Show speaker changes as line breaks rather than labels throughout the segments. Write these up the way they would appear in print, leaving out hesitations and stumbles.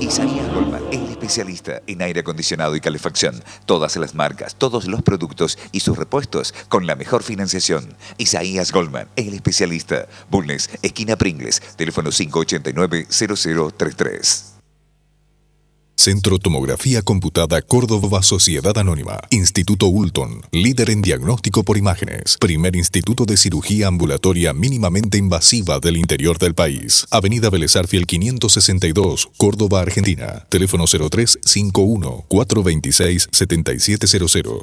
Isaías Goldman, el especialista en aire acondicionado y calefacción. Todas las marcas, todos los productos y sus repuestos con la mejor financiación. Isaías Goldman, el especialista. Bulnes, esquina Pringles, teléfono 589-0033.
Centro Tomografía Computada Córdoba Sociedad Anónima. Instituto Ulton, líder en diagnóstico por imágenes. Primer instituto de cirugía ambulatoria mínimamente invasiva del interior del país. Avenida Vélez Arfiel 562, Córdoba, Argentina. Teléfono 0351 426 7700.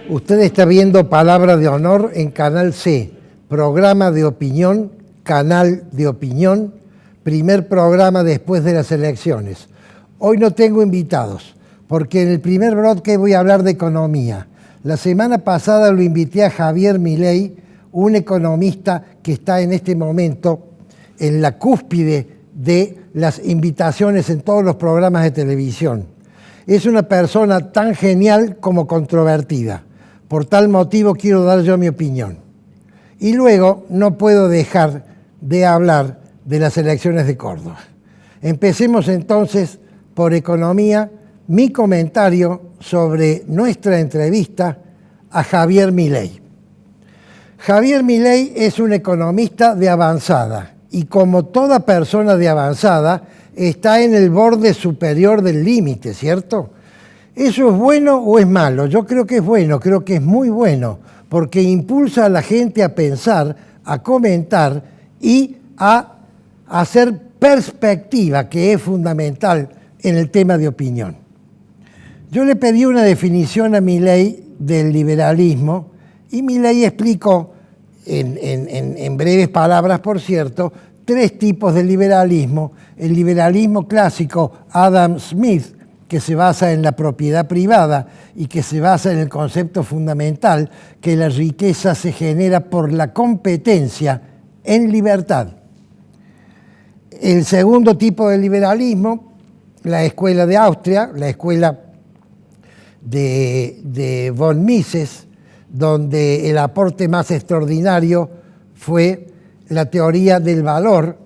Usted está viendo Palabra de Honor en Canal C, programa de opinión, canal de opinión, primer programa después de las elecciones. Hoy no tengo invitados, porque en el primer broadcast voy a hablar de economía. La semana pasada lo invité a Javier Milei, un economista que está en este momento en la cúspide de las invitaciones en todos los programas de televisión. Es una persona tan genial como controvertida. Por tal motivo quiero dar yo mi opinión. Y luego no puedo dejar de hablar de las elecciones de Córdoba. Empecemos entonces por economía, mi comentario sobre nuestra entrevista a Javier Milei. Javier Milei es un economista de avanzada y como toda persona de avanzada está en el borde superior del límite, ¿cierto? ¿Eso es bueno o es malo? Yo creo que es bueno, creo que es muy bueno, porque impulsa a la gente a pensar, a comentar y a hacer perspectiva, que es fundamental en el tema de opinión. Yo le pedí una definición a Milei del liberalismo y Milei explicó, en breves palabras por cierto, 3 tipos de liberalismo. El liberalismo clásico Adam Smith, que se basa en la propiedad privada y que se basa en el concepto fundamental que la riqueza se genera por la competencia en libertad. El segundo tipo de liberalismo, la escuela de Austria, la escuela de von Mises, donde el aporte más extraordinario fue la teoría del valor.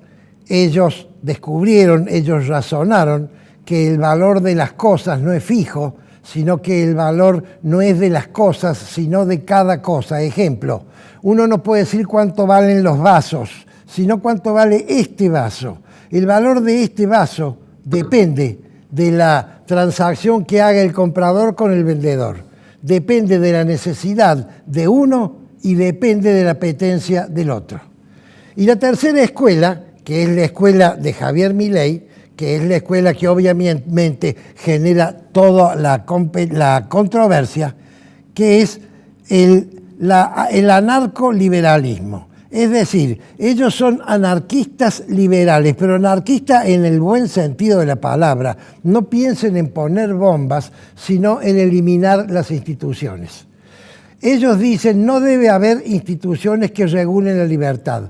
Ellos descubrieron, ellos razonaron que el valor de las cosas no es fijo, sino que el valor no es de las cosas, sino de cada cosa. Ejemplo, uno no puede decir cuánto valen los vasos, sino cuánto vale este vaso. El valor de este vaso depende de la transacción que haga el comprador con el vendedor. Depende de la necesidad de uno y depende de la apetencia del otro. Y la tercera escuela, que es la escuela de Javier Milei, que es la escuela que obviamente genera toda la controversia, que es el anarcoliberalismo. Es decir, ellos son anarquistas liberales, pero anarquistas en el buen sentido de la palabra. No piensen en poner bombas, sino en eliminar las instituciones. Ellos dicen no debe haber instituciones que regulen la libertad.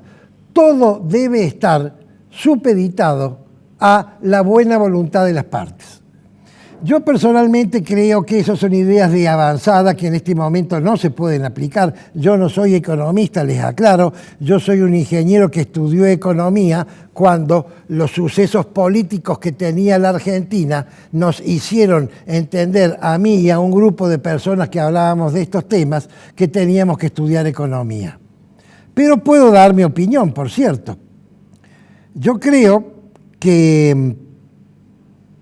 Todo debe estar supeditado a la buena voluntad de las partes. Yo personalmente creo que esas son ideas de avanzada que en este momento no se pueden aplicar. Yo no soy economista, les aclaro. Yo soy un ingeniero que estudió economía cuando los sucesos políticos que tenía la Argentina nos hicieron entender a mí y a un grupo de personas que hablábamos de estos temas que teníamos que estudiar economía. Pero puedo dar mi opinión, por cierto. Yo creo que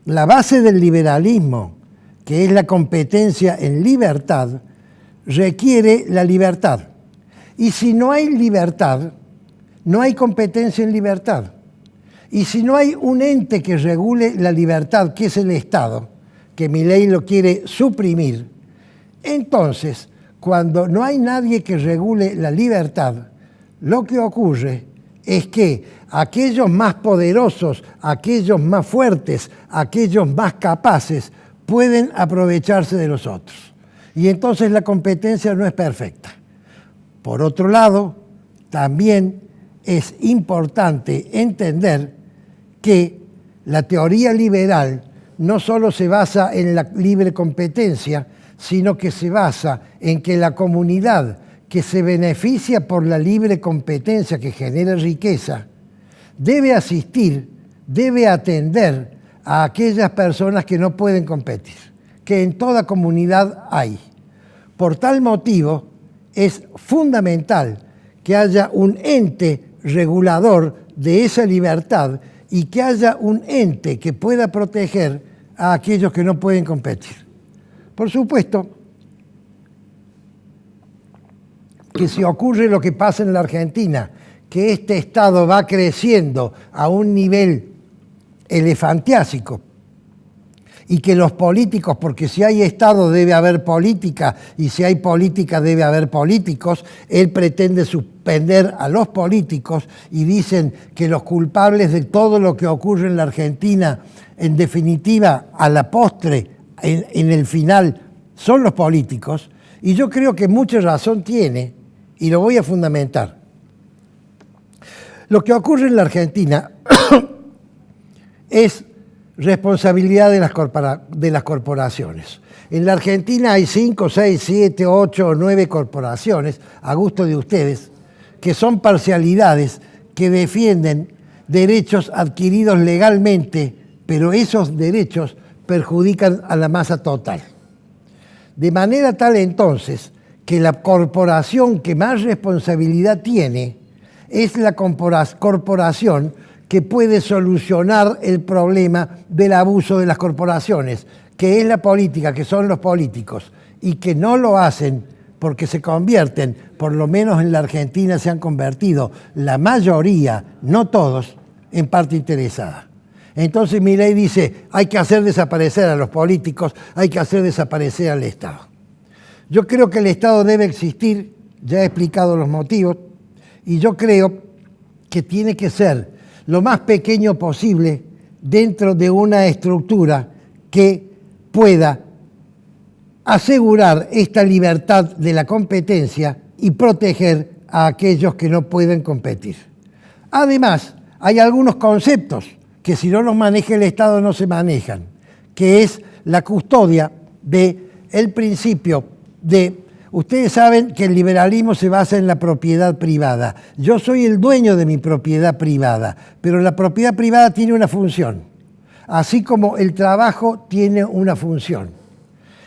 la base del liberalismo, que es la competencia en libertad, requiere la libertad. Y si no hay libertad, no hay competencia en libertad. Y si no hay un ente que regule la libertad, que es el Estado, que Milei lo quiere suprimir, entonces, cuando no hay nadie que regule la libertad, lo que ocurre es que aquellos más poderosos, aquellos más fuertes, aquellos más capaces, pueden aprovecharse de los otros. Y entonces la competencia no es perfecta. Por otro lado, también es importante entender que la teoría liberal no solo se basa en la libre competencia, sino que se basa en que la comunidad que se beneficia por la libre competencia que genera riqueza, debe asistir, debe atender a aquellas personas que no pueden competir, que en toda comunidad hay. Por tal motivo, es fundamental que haya un ente regulador de esa libertad y que haya un ente que pueda proteger a aquellos que no pueden competir. Por supuesto que si ocurre lo que pasa en la Argentina, que este Estado va creciendo a un nivel elefantiásico y que los políticos, porque si hay Estado debe haber política y si hay política debe haber políticos, él pretende suspender a los políticos y dicen que los culpables de todo lo que ocurre en la Argentina, en definitiva, a la postre, en el final, son los políticos, y yo creo que mucha razón tiene, y lo voy a fundamentar. Lo que ocurre en la Argentina es responsabilidad de las corporaciones. En la Argentina hay 5, 6, 7, 8 o 9 corporaciones, a gusto de ustedes, que son parcialidades que defienden derechos adquiridos legalmente, pero esos derechos perjudican a la masa total. De manera tal entonces que la corporación que más responsabilidad tiene es la corporación que puede solucionar el problema del abuso de las corporaciones, que es la política, que son los políticos, y que no lo hacen porque se convierten, por lo menos en la Argentina se han convertido la mayoría, no todos, en parte interesada. Entonces Milei dice, hay que hacer desaparecer a los políticos, hay que hacer desaparecer al Estado. Yo creo que el Estado debe existir, ya he explicado los motivos, y yo creo que tiene que ser lo más pequeño posible dentro de una estructura que pueda asegurar esta libertad de la competencia y proteger a aquellos que no pueden competir. Además, hay algunos conceptos que si no los maneja el Estado no se manejan, que es la custodia del principio de... Ustedes saben que el liberalismo se basa en la propiedad privada. Yo soy el dueño de mi propiedad privada, pero la propiedad privada tiene una función, así como el trabajo tiene una función.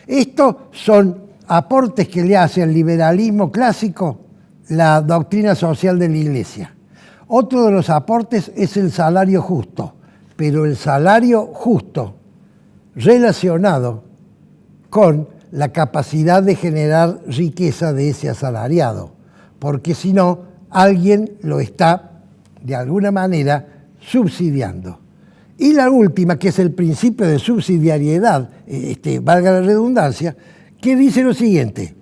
Estos son aportes que le hace al liberalismo clásico la doctrina social de la Iglesia. Otro de los aportes es el salario justo, pero el salario justo relacionado con la capacidad de generar riqueza de ese asalariado, porque si no, alguien lo está, de alguna manera, subsidiando. Y la última, que es el principio de subsidiariedad, valga la redundancia, que dice lo siguiente: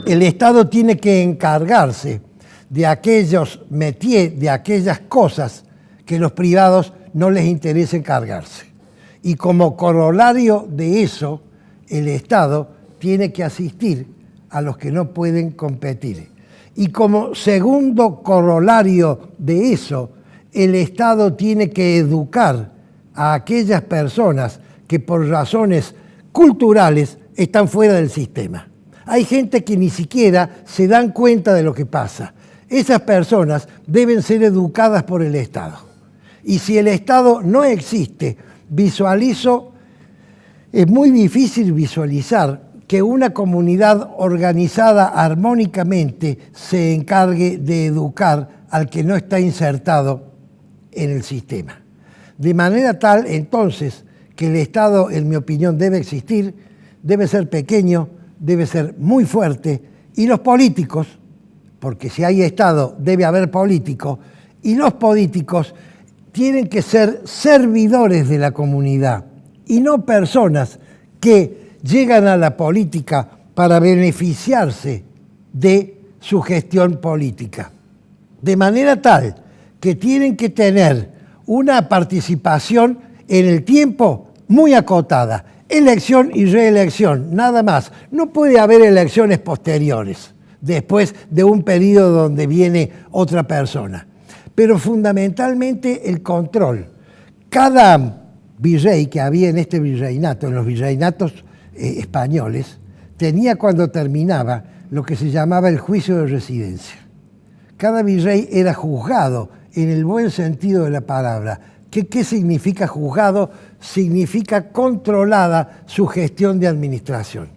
el Estado tiene que encargarse de aquellos métiers, de aquellas cosas que los privados no les interesa encargarse. Y como corolario de eso, el Estado tiene que asistir a los que no pueden competir. Y como segundo corolario de eso, el Estado tiene que educar a aquellas personas que por razones culturales están fuera del sistema. Hay gente que ni siquiera se dan cuenta de lo que pasa. Esas personas deben ser educadas por el Estado. Y si el Estado no existe, es muy difícil visualizar que una comunidad organizada armónicamente se encargue de educar al que no está insertado en el sistema. De manera tal, entonces, que el Estado, en mi opinión, debe existir, debe ser pequeño, debe ser muy fuerte Y los políticos, porque si hay Estado debe haber políticos, y los políticos tienen que ser servidores de la comunidad y no personas que llegan a la política para beneficiarse de su gestión política. De manera tal que tienen que tener una participación en el tiempo muy acotada. Elección y reelección, nada más. No puede haber elecciones posteriores, después de un periodo donde viene otra persona. Pero fundamentalmente el control. Cada virrey que había en este virreinato, en los virreinatos españoles, tenía cuando terminaba lo que se llamaba el juicio de residencia. Cada virrey era juzgado en el buen sentido de la palabra. ¿Qué significa juzgado? Significa controlada su gestión de administración.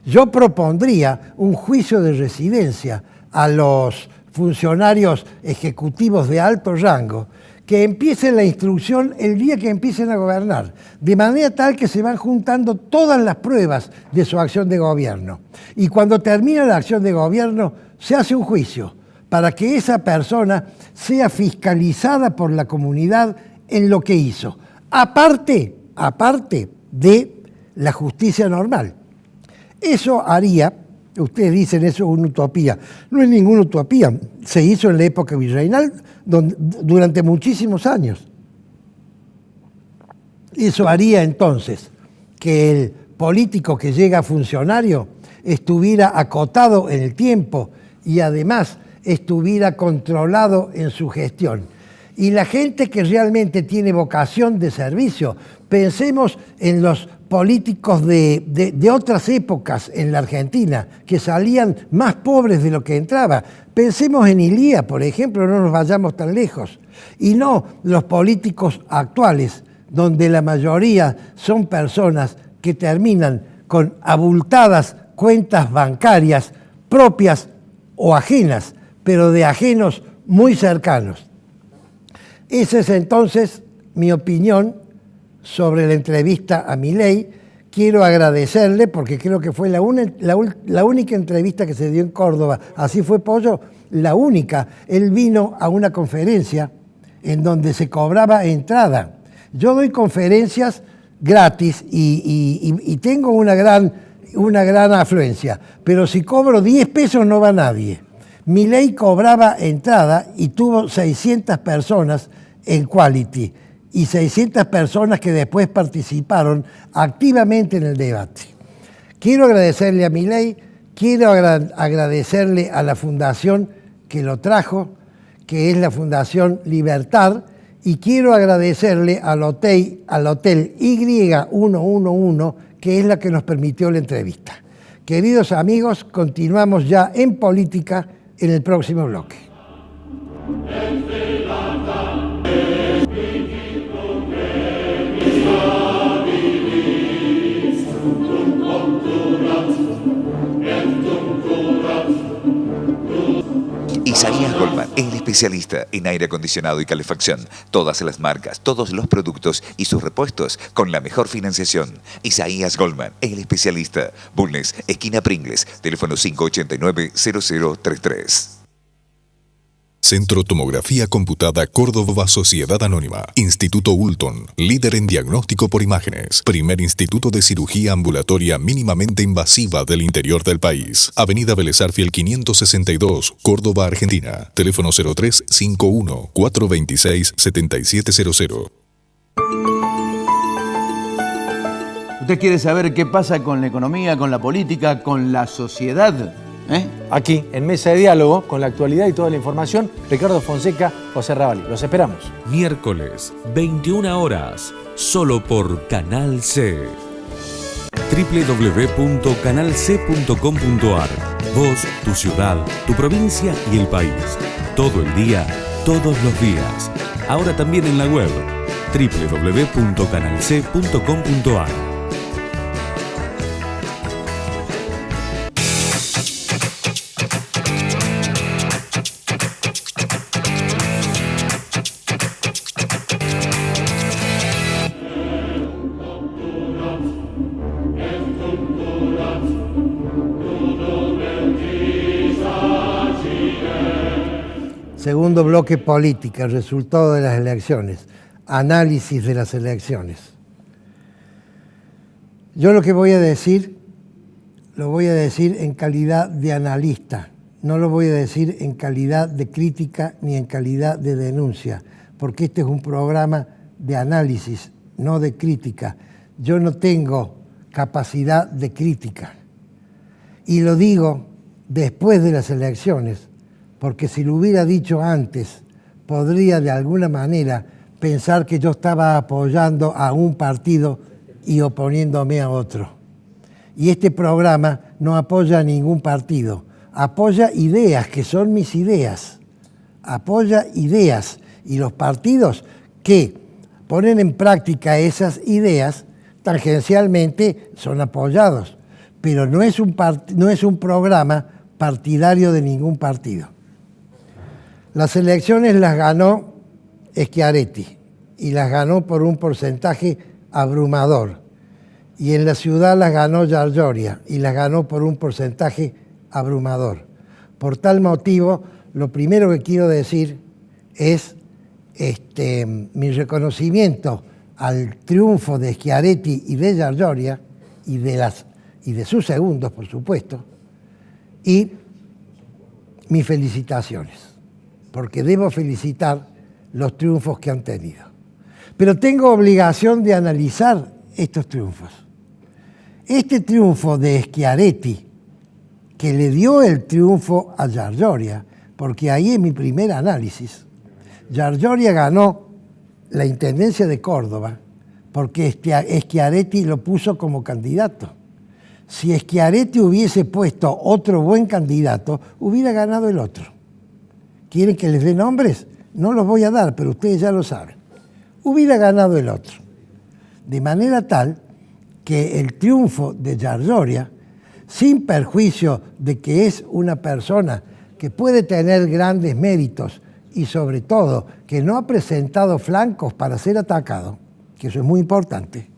Yo propondría un juicio de residencia a los funcionarios ejecutivos de alto rango que empiecen la instrucción el día que empiecen a gobernar, de manera tal que se van juntando todas las pruebas de su acción de gobierno. Y cuando termina la acción de gobierno, se hace un juicio para que esa persona sea fiscalizada por la comunidad en lo que hizo, aparte de la justicia normal. Eso haría, ustedes dicen eso es una utopía, no es ninguna utopía, se hizo en la época virreinal durante muchísimos años. Eso haría entonces que el político que llega a funcionario estuviera acotado en el tiempo y además estuviera controlado en su gestión. Y la gente que realmente tiene vocación de servicio, pensemos en los políticos de otras épocas en la Argentina, que salían más pobres de lo que entraba. Pensemos en Ilía, por ejemplo, no nos vayamos tan lejos. Y no los políticos actuales, donde la mayoría son personas que terminan con abultadas cuentas bancarias propias o ajenas, pero de ajenos muy cercanos. Esa es entonces mi opinión sobre la entrevista a Milei. Quiero agradecerle porque creo que fue la única entrevista que se dio en Córdoba. Así fue, Pollo, la única. Él vino a una conferencia en donde se cobraba entrada. Yo doy conferencias gratis y tengo una gran afluencia, pero si cobro 10 pesos no va nadie. Milei cobraba entrada y tuvo 600 personas en Quality y 600 personas que después participaron activamente en el debate. Quiero agradecerle a Milei, quiero agradecerle a la fundación que lo trajo, que es la Fundación Libertad, y quiero agradecerle al hotel Y111, que es la que nos permitió la entrevista. Queridos amigos, continuamos ya en política en el próximo bloque.
Isaías Goldman, el especialista en aire acondicionado y calefacción. Todas las marcas, todos los productos y sus repuestos con la mejor financiación. Isaías Goldman, el especialista. Bulnes, esquina Pringles, teléfono 589-0033.
Centro Tomografía Computada Córdoba Sociedad Anónima. Instituto Ulton, líder en diagnóstico por imágenes. Primer instituto de cirugía ambulatoria mínimamente invasiva del interior del país. Avenida Vélez Arfiel 562, Córdoba, Argentina. Teléfono 0351-426-7700.
¿Usted quiere saber qué pasa con la economía, con la política, con la sociedad?
Aquí, en Mesa de Diálogo, con la actualidad y toda la información, Ricardo Fonseca, José Ravalli. Los esperamos.
Miércoles, 21 horas, solo por Canal C. www.canalc.com.ar. Vos, tu ciudad, tu provincia y el país. Todo el día, todos los días. Ahora también en la web www.canalc.com.ar.
Cultura,
Segundo bloque, política, resultado de las elecciones, análisis de las elecciones. Yo lo que voy a decir, lo voy a decir en calidad de analista, no lo voy a decir en calidad de crítica ni en calidad de denuncia, porque este es un programa de análisis, no de crítica. Yo no tengo capacidad de crítica. Y lo digo después de las elecciones, porque si lo hubiera dicho antes, podría de alguna manera pensar que yo estaba apoyando a un partido y oponiéndome a otro. Y este programa no apoya a ningún partido, apoya ideas que son mis ideas, apoya ideas, y los partidos que ponen en práctica esas ideas tangencialmente son apoyados, pero no es un programa partidario de ningún partido. Las elecciones las ganó Schiaretti y las ganó por un porcentaje abrumador. Y en la ciudad las ganó Giargiuria y las ganó por un porcentaje abrumador. Por tal motivo, lo primero que quiero decir es mi reconocimiento al triunfo de Schiaretti y de Giargiuria y de sus segundos, por supuesto, y mis felicitaciones, porque debo felicitar los triunfos que han tenido. Pero tengo obligación de analizar estos triunfos. Este triunfo de Schiaretti, que le dio el triunfo a Giargiuria, porque ahí es mi primer análisis. Giargiuria ganó la intendencia de Córdoba porque Schiaretti lo puso como candidato. Si Schiaretti hubiese puesto otro buen candidato, hubiera ganado el otro. ¿Quieren que les dé nombres? No los voy a dar, pero ustedes ya lo saben. Hubiera ganado el otro. De manera tal que el triunfo de Giargiuria, sin perjuicio de que es una persona que puede tener grandes méritos y sobre todo que no ha presentado flancos para ser atacado, que eso es muy importante,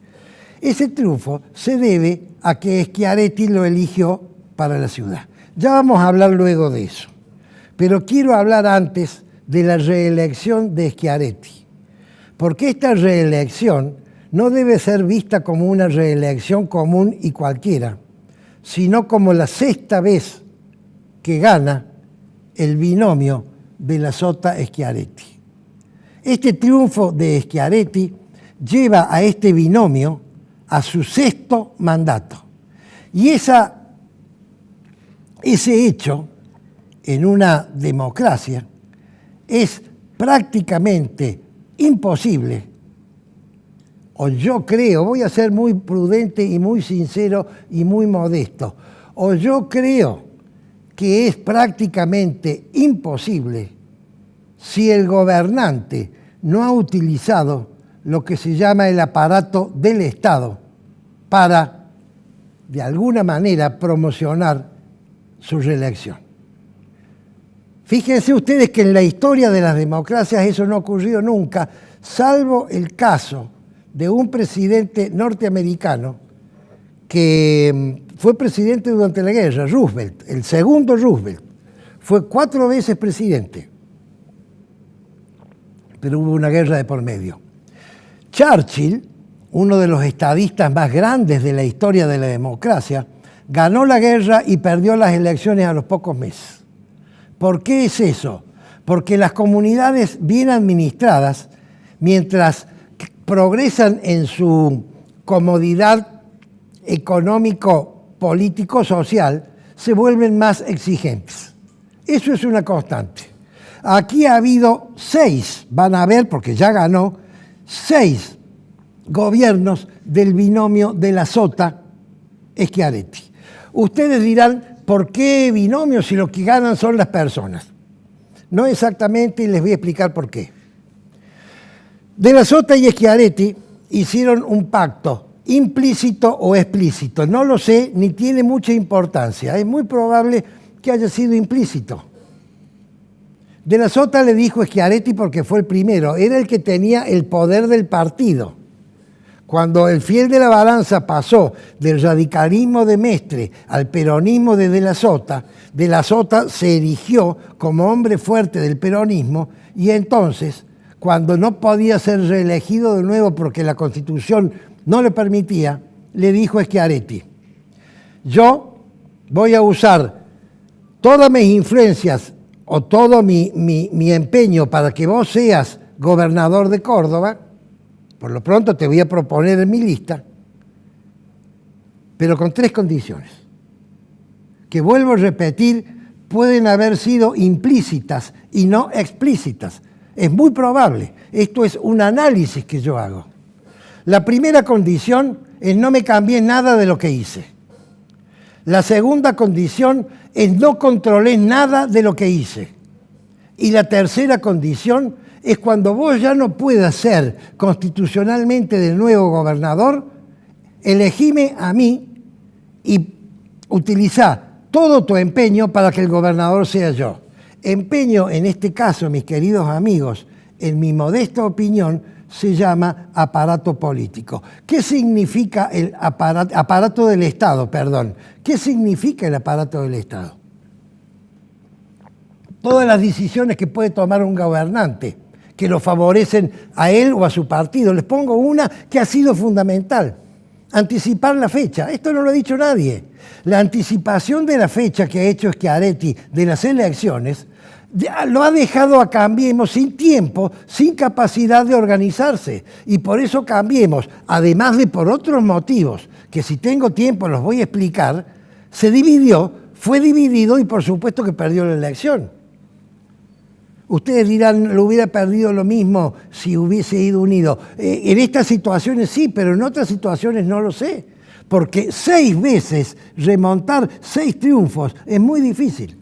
ese triunfo se debe a que Schiaretti lo eligió para la ciudad. Ya vamos a hablar luego de eso. Pero quiero hablar antes de la reelección de Schiaretti, porque esta reelección no debe ser vista como una reelección común y cualquiera, sino como la sexta vez que gana el binomio de la Sota-Schiaretti. Este triunfo de Schiaretti lleva a este binomio a su sexto mandato. Y ese hecho, en una democracia, es prácticamente imposible, o yo creo, voy a ser muy prudente y muy sincero y muy modesto, o yo creo que es prácticamente imposible si el gobernante no ha utilizado lo que se llama el aparato del Estado para, de alguna manera, promocionar su reelección. Fíjense ustedes que en la historia de las democracias eso no ha ocurrido nunca, salvo el caso de un presidente norteamericano que fue presidente durante la guerra, Roosevelt, el segundo Roosevelt. Fue 4 veces presidente, pero hubo una guerra de por medio. Churchill, uno de los estadistas más grandes de la historia de la democracia, ganó la guerra y perdió las elecciones a los pocos meses. ¿Por qué es eso? Porque las comunidades bien administradas, mientras progresan en su comodidad económico-político-social, se vuelven más exigentes. Eso es una constante. Aquí ha habido 6, van a ver, porque ya ganó, 6 gobiernos del binomio de la Sota-Schiaretti. Ustedes dirán, ¿por qué binomio si lo que ganan son las personas? No exactamente, y les voy a explicar por qué. De la Sota y Schiaretti hicieron un pacto, implícito o explícito. No lo sé, ni tiene mucha importancia. Es muy probable que haya sido implícito. De la Sota le dijo Schiaretti porque fue el primero, era el que tenía el poder del partido. Cuando el fiel de la balanza pasó del radicalismo de Mestre al peronismo de la Sota se erigió como hombre fuerte del peronismo y entonces, cuando no podía ser reelegido de nuevo porque la Constitución no le permitía, le dijo a Schiaretti: yo voy a usar todas mis influencias o todo mi empeño para que vos seas gobernador de Córdoba. Por lo pronto te voy a proponer en mi lista, pero con 3 condiciones, que vuelvo a repetir, pueden haber sido implícitas y no explícitas. Es muy probable. Esto es un análisis que yo hago. La primera condición es no me cambié nada de lo que hice. La segunda condición es no controlé nada de lo que hice. Y la tercera condición es cuando vos ya no puedas ser constitucionalmente de nuevo gobernador, elegime a mí y utilizá todo tu empeño para que el gobernador sea yo. Empeño, en este caso, mis queridos amigos, en mi modesta opinión, se llama aparato político. ¿Qué significa el aparato del Estado? ¿Qué significa el aparato del Estado? Todas las decisiones que puede tomar un gobernante que lo favorecen a él o a su partido. Les pongo una que ha sido fundamental: anticipar la fecha. Esto no lo ha dicho nadie. La anticipación de la fecha que ha hecho Schiaretti de las elecciones lo ha dejado a Cambiemos sin tiempo, sin capacidad de organizarse. Y por eso Cambiemos, además de por otros motivos, que si tengo tiempo los voy a explicar, se dividió, fue dividido y por supuesto que perdió la elección. Ustedes dirán, lo hubiera perdido lo mismo si hubiese ido unido. En estas situaciones sí, pero en otras situaciones no lo sé. Porque 6 veces remontar 6 triunfos es muy difícil.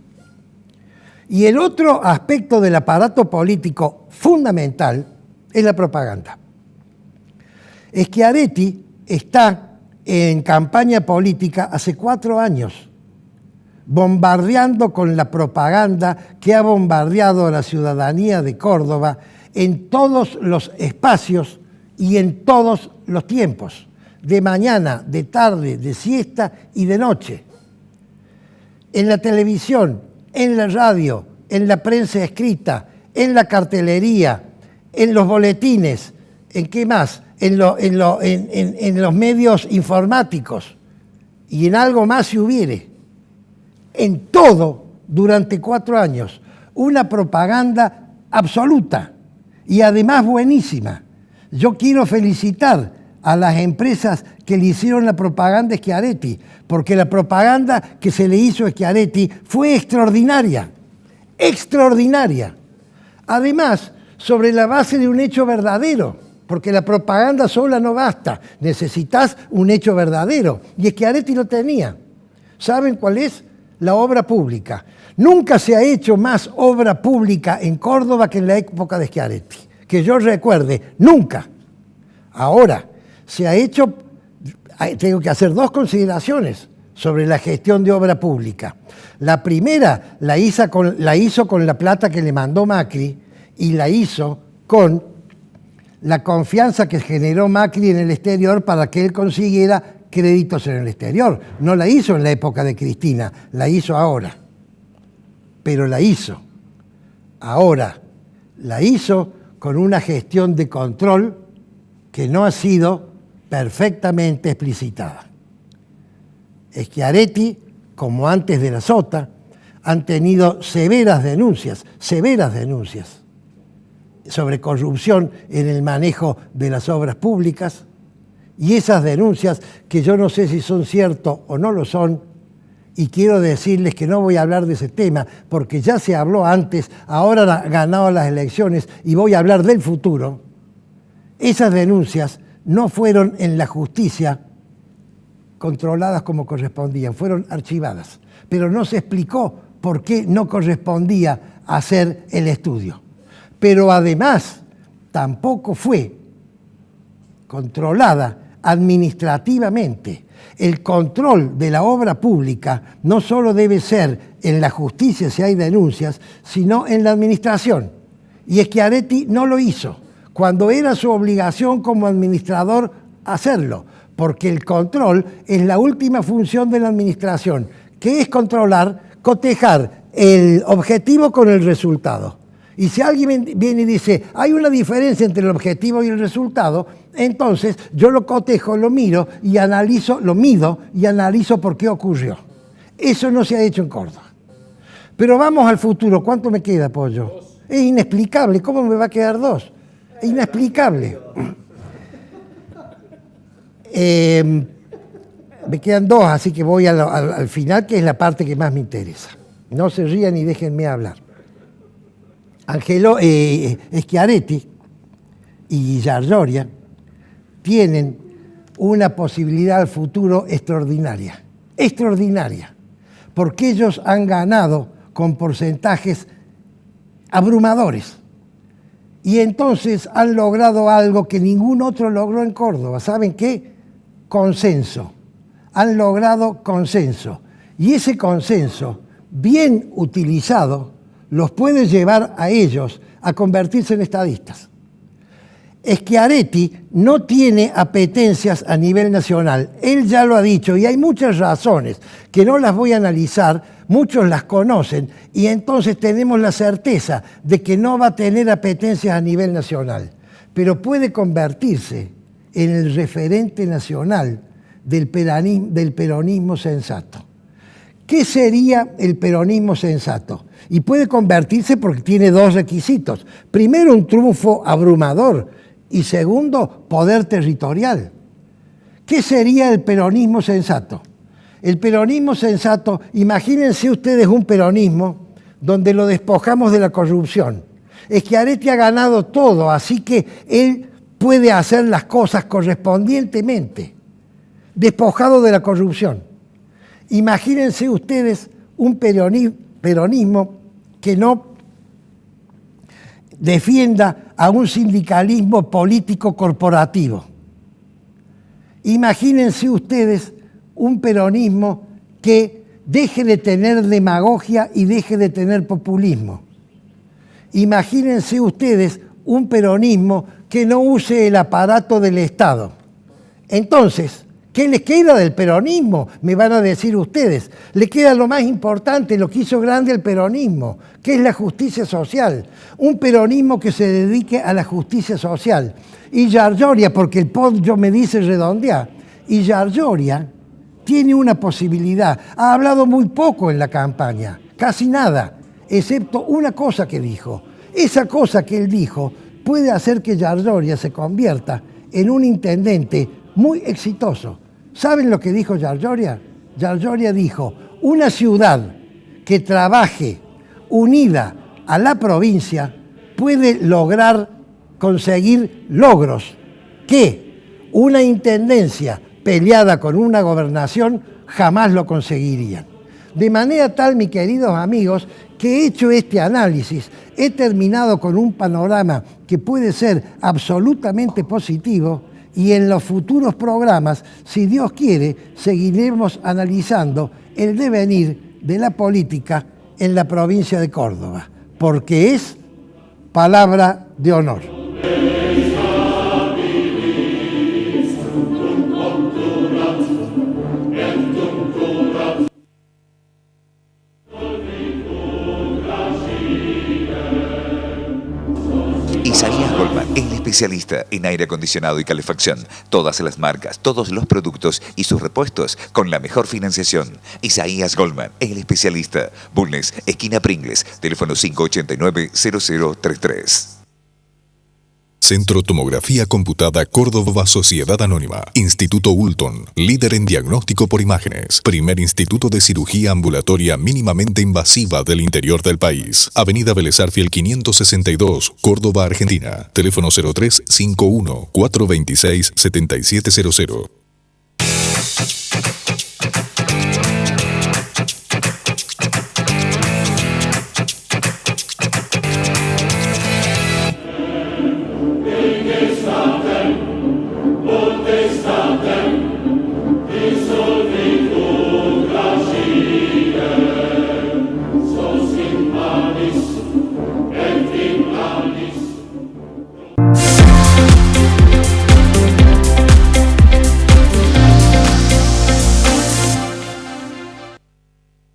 Y el otro aspecto del aparato político fundamental es la propaganda. Schiaretti está en campaña política hace 4 años, bombardeando con la propaganda que ha bombardeado a la ciudadanía de Córdoba en todos los espacios y en todos los tiempos, de mañana, de tarde, de siesta y de noche. En la televisión, en la radio, en la prensa escrita, en la cartelería, en los boletines, ¿en qué más? En los medios informáticos y en algo más si hubiere. En todo, durante 4 años, una propaganda absoluta y además buenísima. Yo quiero felicitar a las empresas que le hicieron la propaganda a Schiaretti, porque la propaganda que se le hizo a Schiaretti fue extraordinaria, extraordinaria. Además, sobre la base de un hecho verdadero, porque la propaganda sola no basta, necesitas un hecho verdadero, y Schiaretti lo tenía. ¿Saben cuál es? La obra pública. Nunca se ha hecho más obra pública en Córdoba que en la época de Schiaretti, que yo recuerde, nunca. Ahora, se ha hecho, tengo que hacer 2 consideraciones sobre la gestión de obra pública. La primera la hizo con la plata que le mandó Macri y la hizo con la confianza que generó Macri en el exterior para que él consiguiera créditos en el exterior. No la hizo en la época de Cristina, la hizo ahora. Pero la hizo. Ahora, la hizo con una gestión de control que no ha sido perfectamente explicitada. Schiaretti, como antes de la Sota, han tenido severas denuncias sobre corrupción en el manejo de las obras públicas, y esas denuncias, que yo no sé si son ciertas o no lo son, y quiero decirles que no voy a hablar de ese tema, porque ya se habló antes, ahora han ganado las elecciones y voy a hablar del futuro. Esas denuncias no fueron en la justicia controladas como correspondían, fueron archivadas, pero no se explicó por qué no correspondía hacer el estudio. Pero además tampoco fue controlada administrativamente. El control de la obra pública no solo debe ser en la justicia si hay denuncias, sino en la administración. Y Schiaretti no lo hizo. Cuando era su obligación como administrador hacerlo, porque el control es la última función de la administración, que es controlar, cotejar el objetivo con el resultado. Y si alguien viene y dice, hay una diferencia entre el objetivo y el resultado, entonces yo lo cotejo, lo miro y analizo, lo mido y analizo por qué ocurrió. Eso no se ha hecho en Córdoba. Pero vamos al futuro. ¿Cuánto me queda, Pollo? Es inexplicable. ¿Cómo me va a quedar 2? Es inexplicable. Me quedan 2, así que voy al final, que es la parte que más me interesa. No se rían y déjenme hablar. Schiaretti y Giargiuria tienen una posibilidad al futuro extraordinaria, porque ellos han ganado con porcentajes abrumadores y entonces han logrado algo que ningún otro logró en Córdoba. ¿Saben qué? Consenso. Han logrado consenso, y ese consenso, bien utilizado, los puede llevar a ellos a convertirse en estadistas. Schiaretti no tiene apetencias a nivel nacional, él ya lo ha dicho, y hay muchas razones que no las voy a analizar, muchos las conocen, y entonces tenemos la certeza de que no va a tener apetencias a nivel nacional, pero puede convertirse en el referente nacional del peronismo sensato. ¿Qué sería el peronismo sensato? Y puede convertirse porque tiene 2 requisitos. Primero, un triunfo abrumador, y segundo, poder territorial. ¿Qué sería el peronismo sensato? El peronismo sensato, imagínense ustedes un peronismo donde lo despojamos de la corrupción. Schiaretti ha ganado todo, así que él puede hacer las cosas correspondientemente, despojado de la corrupción. Imagínense ustedes un peronismo que no defienda a un sindicalismo político corporativo. Imagínense ustedes un peronismo que deje de tener demagogia y deje de tener populismo. Imagínense ustedes un peronismo que no use el aparato del Estado. Entonces, ¿qué les queda del peronismo? Me van a decir ustedes. Le queda lo más importante, lo que hizo grande el peronismo, que es la justicia social. Un peronismo que se dedique a la justicia social. Y Giargiuria, porque el Pollo me dice redondear, y Giargiuria tiene una posibilidad. Ha hablado muy poco en la campaña, casi nada, excepto una cosa que dijo. Esa cosa que él dijo puede hacer que Giargiuria se convierta en un intendente muy exitoso. ¿Saben lo que dijo Giargiuria? Giargiuria dijo, una ciudad que trabaje unida a la provincia puede lograr conseguir logros que una intendencia peleada con una gobernación jamás lo conseguirían. De manera tal, mis queridos amigos, que he hecho este análisis, he terminado con un panorama que puede ser absolutamente positivo. Y en los futuros programas, si Dios quiere, seguiremos analizando el devenir de la política en la provincia de Córdoba, porque es palabra de honor.
Isaías Goldman, el especialista en aire acondicionado y calefacción. Todas las marcas, todos los productos y sus repuestos con la mejor financiación. Isaías Goldman, el especialista. Bulnes, esquina Pringles, teléfono 589-0033.
Centro Tomografía Computada Córdoba Sociedad Anónima. Instituto Ulton, líder en diagnóstico por imágenes. Primer instituto de cirugía ambulatoria mínimamente invasiva del interior del país. Avenida Vélez Arfiel 562, Córdoba, Argentina. Teléfono 0351 426 7700.